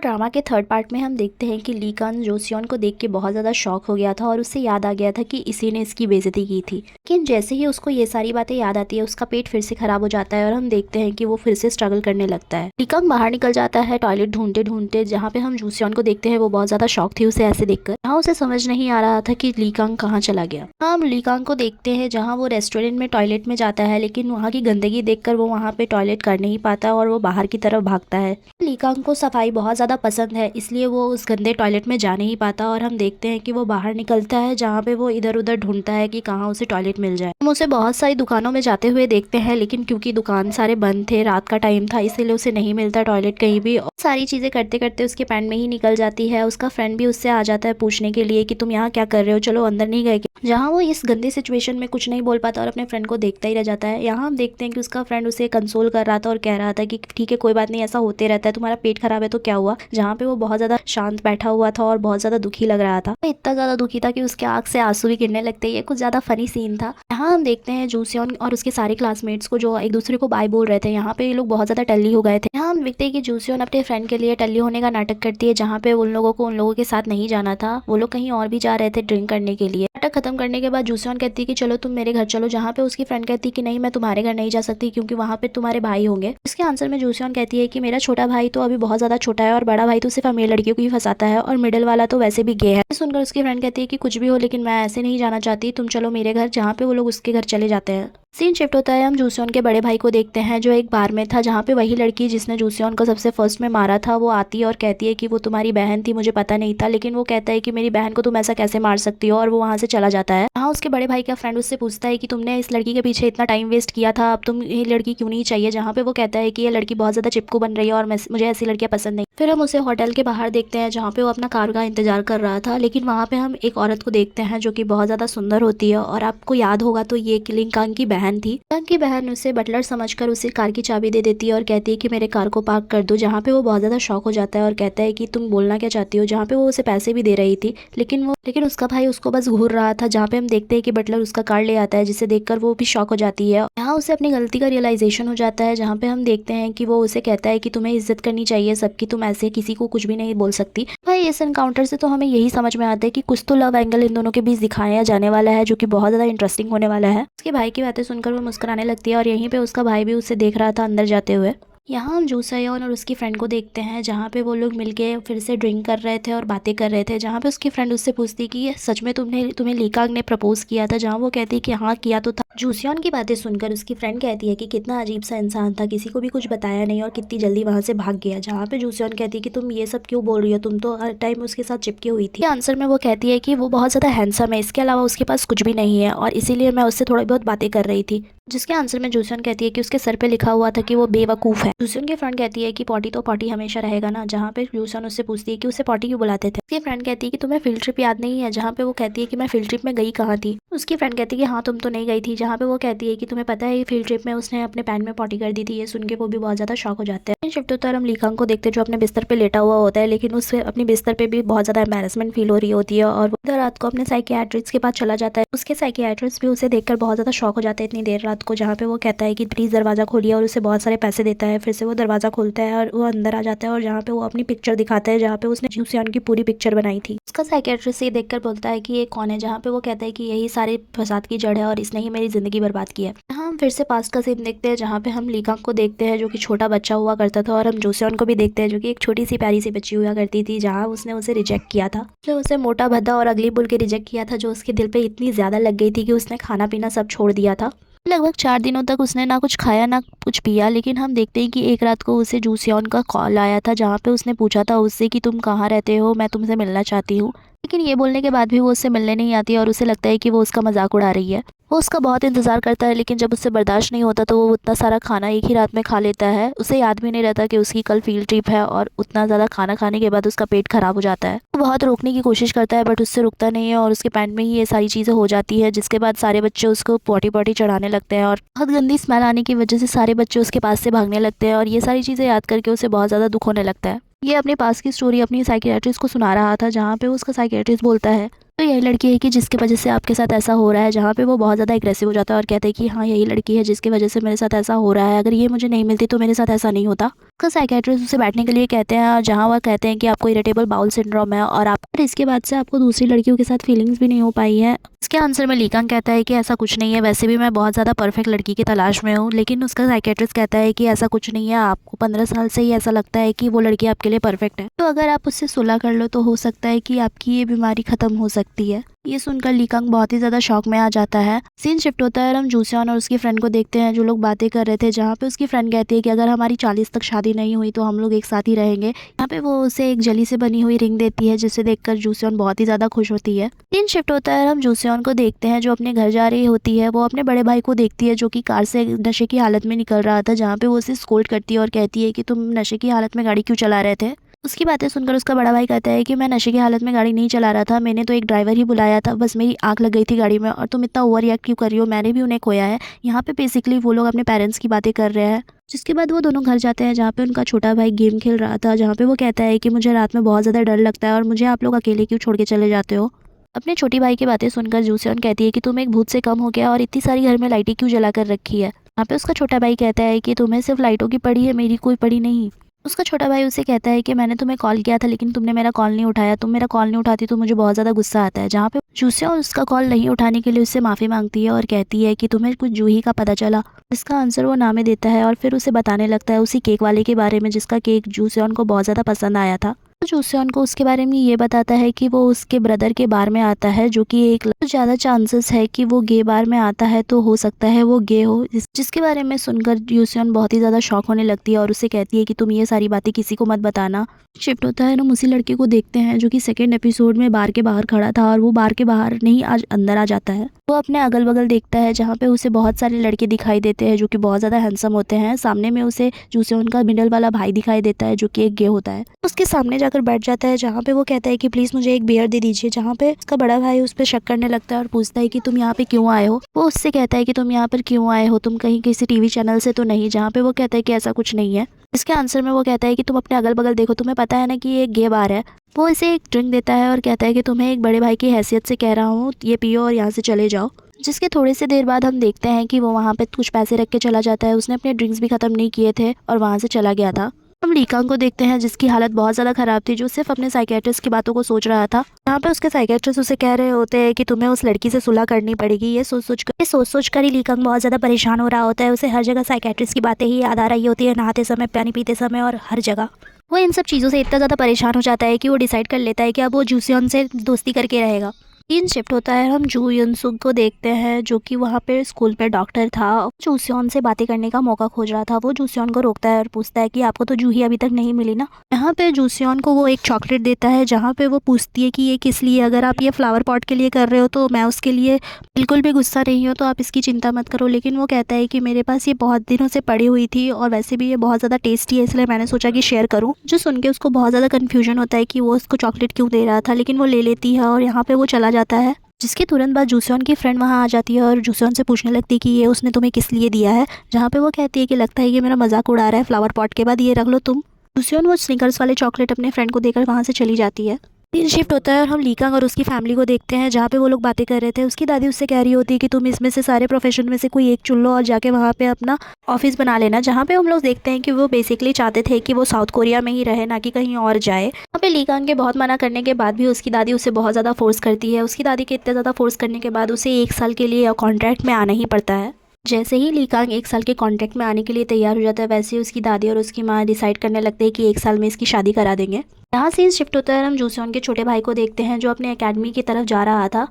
Drama के third part में हम देखते हैं कि ली कान जोसियोन को देख के बहुत ज़्यादा शॉक हो गया था और उससे याद आ गया था कि इसी ने इसकी बेइज्जती की थी। लेकिन जैसे ही उसको ये सारी बातें याद आती है उसका पेट फिर से खराब हो जाता है और हम देखते हैं कि वो फिर से स्ट्रगल करने लगता है। ली कांग बाहर निकल जाता है टॉयलेट ढूंढते ढूंढते, जहाँ पे हम जोसियोन को देखते हैं वो बहुत ज़्यादा शॉक थी उसे ऐसे देखकर। यहाँ उसे समझ नहीं आ रहा था कि ली कांग कहाँ चला गया। हम ली कांग को देखते हैं जहाँ वो रेस्टोरेंट में टॉयलेट में जाता है, लेकिन वहाँ की गंदगी देखकर वो वहाँ पे टॉयलेट कर नहीं पाता और वो बाहर की तरफ भागता है। ली कांग को सफाई बहुत ज़्यादा पसंद है, इसलिए वो उस गंदे टॉयलेट में जा नहीं पाता और हम देखते हैं कि वो बाहर निकलता है जहाँ पे वो इधर उधर ढूंढता है कि कहाँ उसे टॉयलेट मिल जाए। हम उसे बहुत सारी दुकानों में जाते हुए देखते हैं, लेकिन क्योंकि दुकान सारे बंद थे, रात का टाइम था, इसीलिए उसे नहीं मिलता टॉयलेट कहीं भी। और सारी चीज़ें करते करते उसके पैंट में ही निकल जाती है। उसका फ्रेंड भी उससे आ जाता है पूछने के लिए कि तुम यहाँ क्या कर रहे हो, चलो अंदर नहीं गए क्या? जहाँ वो इस गंदे सिचुएशन में कुछ नहीं बोल पाता और अपने फ्रेंड को देखता ही रह जाता है। यहाँ हम देखते हैं कि उसका फ्रेंड उसे कंसोल कर रहा था और कह रहा था कि ठीक है कोई बात नहीं, ऐसा होते रहता है, तुम्हारा पेट खराब है तो क्या हुआ। जहाँ पे वो बहुत ज्यादा शांत बैठा हुआ था और बहुत ज्यादा दुखी लग रहा था, इतना ज्यादा दुखी था कि उसके आंख से आंसू भी गिरने लगते। ये कुछ ज्यादा फनी सीन था। यहाँ हम देखते हैं जूसियन और उसके सारे क्लासमेट्स को जो एक दूसरे को बाय बोल रहे थे। यहाँ पे ये लोग बहुत ज्यादा टल्ली हो गए थे। यहाँ हम देखते हैं कि जूसियन अपने फ्रेंड के लिए टल्ली होने का नाटक करती है, जहाँ पे उन लोगों को उन लोगों के साथ नहीं जाना था, वो लोग कहीं और भी जा रहे थे ड्रिंक करने के लिए। नाटक खत्म करने के बाद जूसियन कहती है कि चलो तुम मेरे घर चलो, जहाँ पे उसकी फ्रेंड कहती है कि नहीं मैं तुम्हारे घर नहीं जा सकती क्योंकि वहाँ पे तुम्हारे भाई होंगे। इसके आंसर में जूसियन कहती है कि मेरा छोटा भाई तो अभी बहुत ज्यादा छोटा है और बड़ा भाई तो सिर्फ अमीर लड़कियों को ही फंसाता है और मिडिल वाला तो वैसे भी गे है। सुनकर उसकी फ्रेंड कहती है कि कुछ भी हो लेकिन मैं ऐसे नहीं जाना चाहती, तुम चलो मेरे घर, जहाँ पे वो लोग उसके घर चले जाते हैं। सीन शिफ्ट होता है, हम जूसियन के बड़े भाई को देखते हैं जो एक बार में था, जहाँ पे वही लड़की जिसने जूसियन को सबसे फर्स्ट में मारा था वो आती है और कहती है कि वो तुम्हारी बहन थी, मुझे पता नहीं था। लेकिन वो कहता है कि मेरी बहन को तुम ऐसा कैसे मार सकती हो, और वो वहाँ से चला जाता है। हाँ, उसके बड़े भाई का फ्रेंड उससे पूछता है कि तुमने इस लड़की के पीछे इतना टाइम वेस्ट किया था, अब तुम ये लड़की क्यों नहीं चाहिए। जहाँ पे वो कहता है कि ये लड़की बहुत ज्यादा चिपकू बन रही है और मुझे ऐसी लड़कियां पसंद नहीं। फिर हम उसे होटल के बाहर देखते हैं जहाँ पे वो अपना कार का इंतजार कर रहा था, लेकिन वहाँ पे हम एक औरत को देखते हैं जो कि बहुत ज्यादा सुंदर होती है और आपको याद होगा तो ये ली कांग की बहन थी। कांग की बहन उसे बटलर समझकर उसे कार की चाबी दे देती है और कहती है कि मेरे कार को पार्क कर दो। जहाँ पे वो बहुत ज्यादा शॉक हो जाता है और कहता है कि तुम बोलना क्या चाहती हो। जहाँ पे वो उसे पैसे भी दे रही थी, लेकिन उसका भाई उसको बस घूर रहा था। जहाँ पे हम देखते हैं कि बटलर उसका कार ले आता है, जिसे देखकर वो भी शॉक हो जाती है। यहाँ उसे अपनी गलती का रियलाइजेशन हो जाता है, जहाँ पे हम देखते हैं कि वो उसे कहता है कि तुम्हें इज्जत करनी चाहिए सबकी, तुम ऐसे किसी को कुछ भी नहीं बोल सकती। भाई इस एनकाउंटर से तो हमें यही समझ में आता है कि कुछ तो लव एंगल इन दोनों के बीच दिखाया जाने वाला है, जो कि बहुत ज्यादा इंटरेस्टिंग होने वाला है। उसके भाई की बातें सुनकर वो मुस्कुराने लगती है और यहीं पे उसका भाई भी उसे देख रहा था अंदर जाते हुए। यहाँ हम जूसयोन और उसकी फ्रेंड को देखते हैं जहाँ पे वो लोग मिलके फिर से ड्रिंक कर रहे थे और बातें कर रहे थे। जहाँ पे उसकी फ्रेंड उससे पूछती कि ये सच में तुम्हें ली कांग ने प्रपोज किया था। जहाँ वो कहती कि हाँ किया तो था। जूसियन की बातें सुनकर उसकी फ्रेंड कहती है कि कितना अजीब सा इंसान था, किसी को भी कुछ बताया नहीं और कितनी जल्दी वहां से भाग गया। जहाँ पे जूसियन कहती है कि तुम ये सब क्यों बोल रही हो, तुम तो हर टाइम उसके साथ चिपकी हुई थी। आंसर में वो कहती है कि वो बहुत ज्यादा हैंडसम है, इसके अलावा उसके पास कुछ भी नहीं है और इसीलिए मैं उससे थोड़ी बहुत बातें कर रही थी। जिसके आंसर में जूसियन कहती है कि उसके सर पे लिखा हुआ था कि वो बेवकूफ है। जूसियन की फ्रेंड कहती है कि पॉटी तो पॉटी हमेशा रहेगा ना। जहाँ पे जूसियन उससे पूछती है कि उसे पॉटी क्यों बुलाते थे। उसकी फ्रेंड कहती है कि तुम्हें फील्ड ट्रिप याद नहीं है। जहाँ पे वो कहती है कि मैं फील्ड ट्रिप में गई कहाँ थी। उसकी फ्रेंड कहती है कि हाँ तुम तो नहीं गई थी। जहाँ पे वो कहती है कि तुम्हें पता है फील्ड ट्रिप में उसने अपने पैंट में पॉटी कर दी थी। ये सुन के वो भी बहुत ज्यादा शॉक हो जाते हैं। शिफ्ट होता है, हम ली कांग को देखते हैं जो अपने बिस्तर पे लेटा हुआ होता है, लेकिन उससे अपनी बिस्तर पे भी बहुत ज्यादा एम्बैरेसमेंट फील हो रही होती है और वो रात को अपने साइकियाट्रिस्ट के पास चला जाता है। उसके साइकियाट्रिस्ट भी उसे देखकर बहुत ज्यादा शॉक हो जाते हैं इतनी देर रात को। जहाँ पे वो कहता है कि प्लीज दरवाजा खोलिए और उसे बहुत सारे पैसे देता है। फिर से वो दरवाजा खोलता है और वो अंदर आ जाता है और जहाँ पे वो अपनी पिक्चर दिखाता है, जहाँ पे उसने जूसियन की पूरी पिक्चर बनाई थी। उसका साइकियाट्रिस्ट ये देखकर बोलता है कि ये कौन है। जहाँ पे वो कहता है कि यही सारे फसाद की जड़ है और इसने ही मेरी जिंदगी बर्बाद की है। हम फिर से पास्ट का सीन देखते हैं जहाँ पे हम ली कांग को देखते हैं जो कि छोटा बच्चा हुआ करता था, और हम जूसियन को भी देखते हैं जो कि एक छोटी सी प्यारी सी बच्ची हुआ करती थी। जहाँ उसने उसे रिजेक्ट किया था, उसने उसे मोटा भद्दा और अगली बोल के रिजेक्ट किया था, जो उसके दिल पे इतनी ज्यादा लग गई थी कि उसने खाना पीना सब छोड़ दिया था। लगभग 4 दिनों तक उसने ना कुछ खाया ना कुछ पिया। लेकिन हम देखते हैं कि एक रात को उसे जूसियन का कॉल आया था, जहाँ पे उसने पूछा था उससे कि तुम कहाँ रहते हो, मैं तुमसे मिलना चाहती हूँ। लेकिन ये बोलने के बाद भी वो उससे मिलने नहीं आती और उसे लगता है कि वो उसका मजाक उड़ा रही है। वो उसका बहुत इंतजार करता है, लेकिन जब उससे बर्दाश्त नहीं होता तो वो उतना सारा खाना एक ही रात में खा लेता है। उसे याद भी नहीं रहता कि उसकी कल फील्ड ट्रिप है और उतना ज़्यादा खाना खाने के बाद उसका पेट खराब हो जाता है। वो बहुत रोकने की कोशिश करता है बट उससे रुकता नहीं है और उसके पैंट में ही ये सारी चीज़ें हो जाती है, जिसके बाद सारे बच्चे उसको पॉटी पॉटी चढ़ाने लगते हैं और बहुत गंदी स्मेल आने की वजह से सारे बच्चे उसके पास से भागने लगते हैं और ये सारी चीज़ें याद करके उसे बहुत ज़्यादा दुख होने लगता है। ये अपने पास की स्टोरी अपनी साइकियाट्रिस्ट को सुना रहा था, जहाँ पे उसका साइकियाट्रिस्ट बोलता है तो यही लड़की है कि जिसकी वजह से आपके साथ ऐसा हो रहा है। जहाँ पे वो बहुत ज़्यादा एग्रेसिव हो जाता है और कहते हैं कि हाँ यही लड़की है जिसकी वजह से मेरे साथ ऐसा हो रहा है, अगर ये मुझे नहीं मिलती तो मेरे साथ ऐसा नहीं होता। उसका साइकियाट्रिस्ट उसे बैठने के लिए कहते हैं और जहाँ वह कहते हैं कि आपको इरिटेबल बाउल सिंड्रोम है और इसके बाद से आपको दूसरी लड़कियों के साथ फीलिंग्स भी नहीं हो पाई है। इसके आंसर में ली कांग कहता है कि ऐसा कुछ नहीं है, वैसे भी मैं बहुत ज़्यादा परफेक्ट लड़की की तलाश में हूँ। लेकिन उसका साइकियाट्रिस्ट कहता है कि ऐसा कुछ नहीं है, आपको 15 साल से ही ऐसा लगता है कि वो लड़की आपके लिए परफेक्ट है, तो अगर आप उससे सुलह कर लो तो हो सकता है कि आपकी ये बीमारी खत्म हो सकती है। ये सुनकर ली कांग बहुत ही ज़्यादा शॉक में आ जाता है। सीन शिफ्ट होता है और हम जूसियन और उसकी फ्रेंड को देखते हैं जो लोग बातें कर रहे थे, जहाँ पे उसकी फ्रेंड कहती है कि अगर हमारी 40 तक शादी नहीं हुई तो हम लोग एक साथ ही रहेंगे। यहाँ पे वो उसे एक जली से बनी हुई रिंग देती है जिसे देखकर जूसियन बहुत ही ज़्यादा खुश होती है। सीन शिफ्ट होता है और हम जूसियन को देखते हैं जो अपने घर जा रही होती है। वो अपने बड़े भाई को देखती है जो कि कार से नशे की हालत में निकल रहा था, जहाँ पे वो उसे स्कोल्ड करती है और कहती है कि तुम नशे की हालत में गाड़ी क्यों चला रहे थे। उसकी बातें सुनकर उसका बड़ा भाई कहता है कि मैं नशे की हालत में गाड़ी नहीं चला रहा था, मैंने तो एक ड्राइवर ही बुलाया था, बस मेरी आंख लग गई थी गाड़ी में और तुम इतना ओवर रिएक्ट क्यों कर रही हो, मैंने भी उन्हें खोया है। यहाँ पे बेसिकली वो लोग अपने पेरेंट्स की बातें कर रहे हैं। जिसके बाद वो दोनों घर जाते हैं जहाँ पे उनका छोटा भाई गेम खेल रहा था, जहाँ पे वो कहता है कि मुझे रात में बहुत ज़्यादा डर लगता है और मुझे आप लोग अकेले क्यों छोड़ के चले जाते हो। अपने छोटी भाई की बातें सुनकर जूसियन कहती है कि तुम एक भूत से कम हो गया और इतनी सारी घर में लाइटें क्यों जला कर रखी है। यहाँ पे उसका छोटा भाई कहता है कि तुम्हें सिर्फ लाइटों की पड़ी है, मेरी कोई पड़ी नहीं। उसका छोटा भाई उसे कहता है कि मैंने तुम्हें कॉल किया था लेकिन तुमने मेरा कॉल नहीं उठाया, तुम मेरा कॉल नहीं उठाती तो मुझे बहुत ज़्यादा गुस्सा आता है। जहाँ पे जूसियन उसका कॉल नहीं उठाने के लिए उससे माफ़ी मांगती है और कहती है कि तुम्हें कुछ जूही का पता चला। इसका आंसर वो नामे देता है और फिर उसे बताने लगता है उसी केक वाले के बारे में जिसका केक जूसियन को बहुत ज़्यादा पसंद आया था। तो जूसियन को उसके बारे में ये बताता है कि वो उसके ब्रदर के बार में आता है, जो कि एक ज़्यादा चांसेस है कि वो गे बार में आता है, तो हो सकता है वो गे हो। जिसके बारे में सुनकर जूसियन बहुत ही ज़्यादा शॉक होने लगती है और उसे कहती है कि तुम ये सारी बातें किसी को मत बताना। शिफ्ट होता है, हम उसी लड़के को देखते हैं जो कि सेकेंड एपिसोड में बार के बाहर खड़ा था और वो बार के बाहर नहीं आज अंदर आ जाता है। वो अपने अगल बगल देखता है जहाँ पे उसे बहुत सारे लड़के दिखाई देते हैं जो कि बहुत ज़्यादा हैंडसम होते हैं। सामने में उसे जूसियन का मिडल वाला भाई दिखाई देता है जो कि एक गे होता है। उसके सामने जाकर बैठ जाता है जहाँ पे वो कहता है कि प्लीज़ मुझे एक बियर दे दीजिए। जहाँ पे उसका बड़ा भाई उस पर शक करने लगता है और पूछता है कि तुम यहाँ पे क्यों आए हो। वो उससे कहता है कि तुम यहाँ पर क्यों आए हो, तुम कहीं किसी टीवी चैनल से तो नहीं। जहाँ पे वो कहता है कि ऐसा कुछ नहीं है। इसके आंसर में वो कहता है कि तुम अपने अगल बगल देखो, तुम्हें पता है ना कि ये एक गे बार है। वो इसे एक ड्रिंक देता है और कहता है कि तुम्हें एक बड़े भाई की हैसियत से कह रहा हूँ, ये पियो और यहाँ से चले जाओ। जिसके थोड़ी सी देर बाद हम देखते हैं कि वो वहाँ पे कुछ पैसे रख के चला जाता है। उसने अपने ड्रिंक्स भी खत्म नहीं किए थे और वहाँ से चला गया था। हम ली कांग को देखते हैं जिसकी हालत बहुत ज़्यादा ख़राब थी, जो सिर्फ अपने साइकियाट्रिस्ट की बातों को सोच रहा था। यहाँ पे उसके साइकियाट्रिस्ट उसे कह रहे होते हैं कि तुम्हें उस लड़की से सुलह करनी पड़ेगी। ये सोच कर ही ली कांग बहुत ज़्यादा परेशान हो रहा होता है। उसे हर जगह साइकियाट्रिस्ट की बातें ही याद आ रही होती है, नहाते समय, पानी पीते समय और हर जगह। वो इन सब चीज़ों से इतना ज़्यादा परेशान हो जाता है कि वो डिसाइड कर लेता है कि अब वो जूसियन से दोस्ती करके रहेगा। सीन शिफ्ट होता है, हम जू युन सुग को देखते हैं जो कि वहाँ पे स्कूल पे डॉक्टर था। जूसियन से बातें करने का मौका खोज रहा था। वो जूसियन को रोकता है और पूछता है कि आपको तो जूही अभी तक नहीं मिली ना। यहाँ पे जूसियन को वो एक चॉकलेट देता है जहाँ पे वो पूछती है कि ये किस लिए, अगर आप ये फ्लावर पॉट के लिए कर रहे हो तो मैं उसके लिए बिल्कुल भी गुस्सा नहीं हूँ, तो आप इसकी चिंता मत करो। लेकिन वो कहता है कि मेरे पास ये बहुत दिनों से पड़ी हुई थी और वैसे भी ये बहुत ज़्यादा टेस्टी है, इसलिए मैंने सोचा कि शेयर करूँ। जो सुन के उसको बहुत ज़्यादा कन्फ्यूजन होता है कि वो उसको चॉकलेट क्यों दे रहा था, लेकिन वो ले लेती है और यहाँ पे वो चला जाता है। जिसके तुरंत बाद जूसियन की फ्रेंड वहाँ आ जाती है और जूसियन से पूछने लगती है कि ये उसने तुम्हें किस लिए दिया है। जहाँ पे वो कहती है कि लगता है ये मेरा मजाक उड़ा रहा है, फ्लावर पॉट के बाद ये रख लो तुम। जूसियन वो स्निकर्स वाले चॉकलेट अपने फ्रेंड को देकर वहाँ से चली जाती है। सीन शिफ्ट होता है और हम ली कांग और उसकी फैमिली को देखते हैं जहाँ पे वो लोग बातें कर रहे थे। उसकी दादी उससे कह रही होती है कि तुम इसमें से सारे प्रोफेशन में से कोई एक चुन लो और जाके वहाँ पे अपना ऑफिस बना लेना। जहाँ पे हम लोग देखते हैं कि वो बेसिकली चाहते थे कि वो साउथ कोरिया में ही रहे, ना कि कहीं और जाए। वहाँ पे ली कांग के बहुत मना करने के बाद भी उसकी दादी उसे बहुत ज़्यादा फोर्स करती है। उसकी दादी के इतने ज़्यादा फोर्स करने के बाद उसे 1 साल के लिए कॉन्ट्रैक्ट में आना ही पड़ता है। जैसे ही ली कांग 1 साल के कॉन्ट्रैक्ट में आने के लिए तैयार हो जाता है, वैसे ही उसकी दादी और उसकी माँ डिसाइड करने लगते हैं कि 1 साल में इसकी शादी करा देंगे। यहाँ सीन शिफ्ट होता है, हम जूसियन के छोटे भाई को देखते हैं जो अपने एकेडमी की तरफ जा रहा था।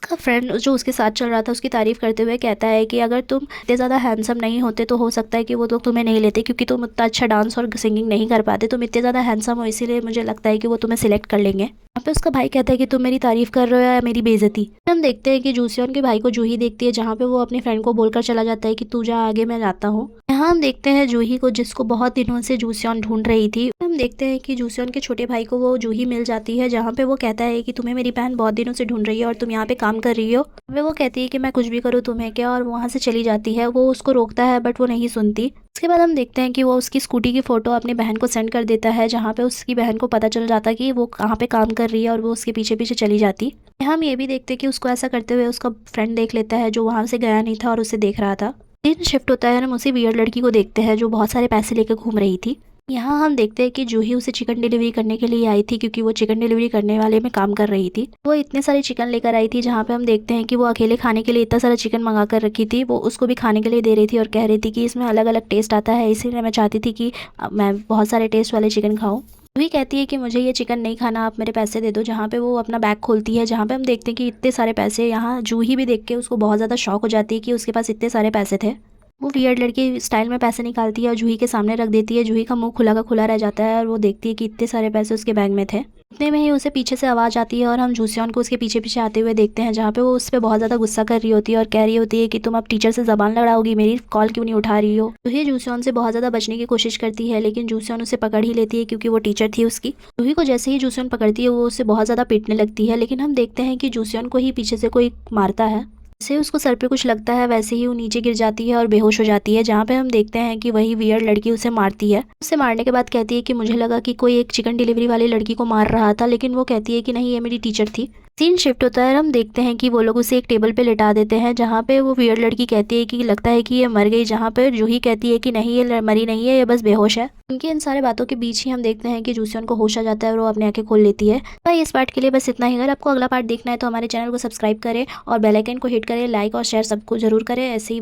उसका फ्रेंड जो उसके साथ चल रहा था उसकी तारीफ करते हुए कहता है कि अगर तुम इतने ज़्यादा हैंडसम नहीं होते तो हो सकता है कि वो लोग तुम्हें नहीं लेते, क्योंकि तुम उतना अच्छा डांस और सिंगिंग नहीं कर पाते। तुम इतने ज़्यादा हैंडसम हो, इसीलिए मुझे लगता है कि वो तुम्हें सिलेक्ट कर लेंगे। यहाँ पे उसका भाई कहता है कि तुम मेरी तारीफ कर रहे हो या मेरी बेइज्जती। हम देखते हैं कि जूसियन के भाई को जूही देखती है, जहाँ पे वो अपने फ्रेंड को बोलकर चला जाता है कि तू जा आगे, मैं जाता हूँ। यहाँ हम देखते हैं जूही को, जिसको बहुत दिनों से जूसियन ढूंढ रही थी। हम देखते हैं कि जूसियन के छोटे भाई को वो जूही मिल जाती है, जहाँ पे वो कहता है कि तुम्हें मेरी बहन बहुत दिनों से ढूंढ रही है और तुम यहाँ पे काम कर रही हो। वो कहती है कि मैं कुछ भी करूँ तुम्हें क्या, और वहाँ से चली जाती है। वो उसको रोकता है बट वो नहीं सुनती। उसके बाद हम देखते हैं कि वो उसकी स्कूटी की फ़ोटो अपनी बहन को सेंड कर देता है, जहाँ पे उसकी बहन को पता चल जाता कि वो कहाँ पे काम कर रही है और वो उसके पीछे पीछे चली जाती। हम ये भी देखते हैं कि उसको ऐसा करते हुए उसका फ्रेंड देख लेता है जो वहाँ से गया नहीं था और उसे देख रहा था। दिन शिफ्ट होता है, हम उसी वियर्ड लड़की को देखते हैं जो बहुत सारे पैसे लेकर घूम रही थी। यहाँ हम देखते हैं कि जूही उसे चिकन डिलीवरी करने के लिए आई थी, क्योंकि वो चिकन डिलीवरी करने वाले में काम कर रही थी। वो इतने सारे चिकन लेकर आई थी, जहाँ पे हम देखते हैं कि वो अकेले खाने के लिए इतना सारा चिकन मंगा कर रखी थी। वो उसको भी खाने के लिए दे रही थी और कह रही थी कि इसमें अलग अलग टेस्ट आता है, इसीलिए मैं चाहती थी कि मैं बहुत सारे टेस्ट वाले चिकन खाऊं। जूही कहती है कि मुझे ये चिकन नहीं खाना, आप मेरे पैसे दे दो। जहाँ पे वो अपना बैग खोलती है, जहाँ पे हम देखते हैं कि इतने सारे पैसे। यहाँ जूही भी देख के उसको बहुत ज़्यादा शौक हो जाती है कि उसके पास इतने सारे पैसे थे। वो वियर्ड लड़की स्टाइल में पैसे निकालती है और जूही के सामने रख देती है। जूही का मुंह खुला का खुला रह जाता है और वो देखती है कि इतने सारे पैसे उसके बैग में थे। इतने में ही उसे पीछे से आवाज़ आती है और हम जूसियन को उसके पीछे पीछे आते हुए देखते हैं, जहाँ पे वो उस पर बहुत ज़्यादा गुस्सा कर रही होती है और कह रही होती है कि तुम अब टीचर से ज़बान लड़ाओगी, मेरी कॉल क्यों नहीं उठा रही हो। जूही जूसियन से बहुत ज़्यादा बचने की कोशिश करती है, लेकिन जूसियन उसे पकड़ ही लेती है, क्योंकि वो टीचर थी उसकी। जूही को जैसे ही जूसियन पकड़ती है वो उसे बहुत ज़्यादा पीटने लगती है, लेकिन हम देखते हैं कि जूसियन को ही पीछे से कोई मारता है। जैसे उसको सर पे कुछ लगता है, वैसे ही वो नीचे गिर जाती है और बेहोश हो जाती है। जहाँ पे हम देखते हैं कि वही वियर्ड लड़की उसे मारती है। उसे मारने के बाद कहती है कि मुझे लगा कि कोई एक चिकन डिलीवरी वाली लड़की को मार रहा था, लेकिन वो कहती है कि नहीं, ये मेरी टीचर थी। सीन शिफ्ट होता है और हम देखते हैं कि वो लोग उसे एक टेबल पे लिटा देते हैं, जहाँ पे वो वियर्ड लड़की कहती है कि लगता है कि ये मर गई, जहाँ पे जूही कहती है कि नहीं, ये मरी नहीं है, ये बस बेहोश है। उनकी इन सारे बातों के बीच ही हम देखते हैं कि जूसियन को होश आ जाता है और वो अपनी आंखें खोल लेती है। भाई इस पार्ट के लिए बस इतना ही। अगर आपको अगला पार्ट देखना है तो हमारे चैनल को सब्सक्राइब करें और बेल आइकन को हिट करें, लाइक और शेयर सबको जरूर करें। ऐसे ही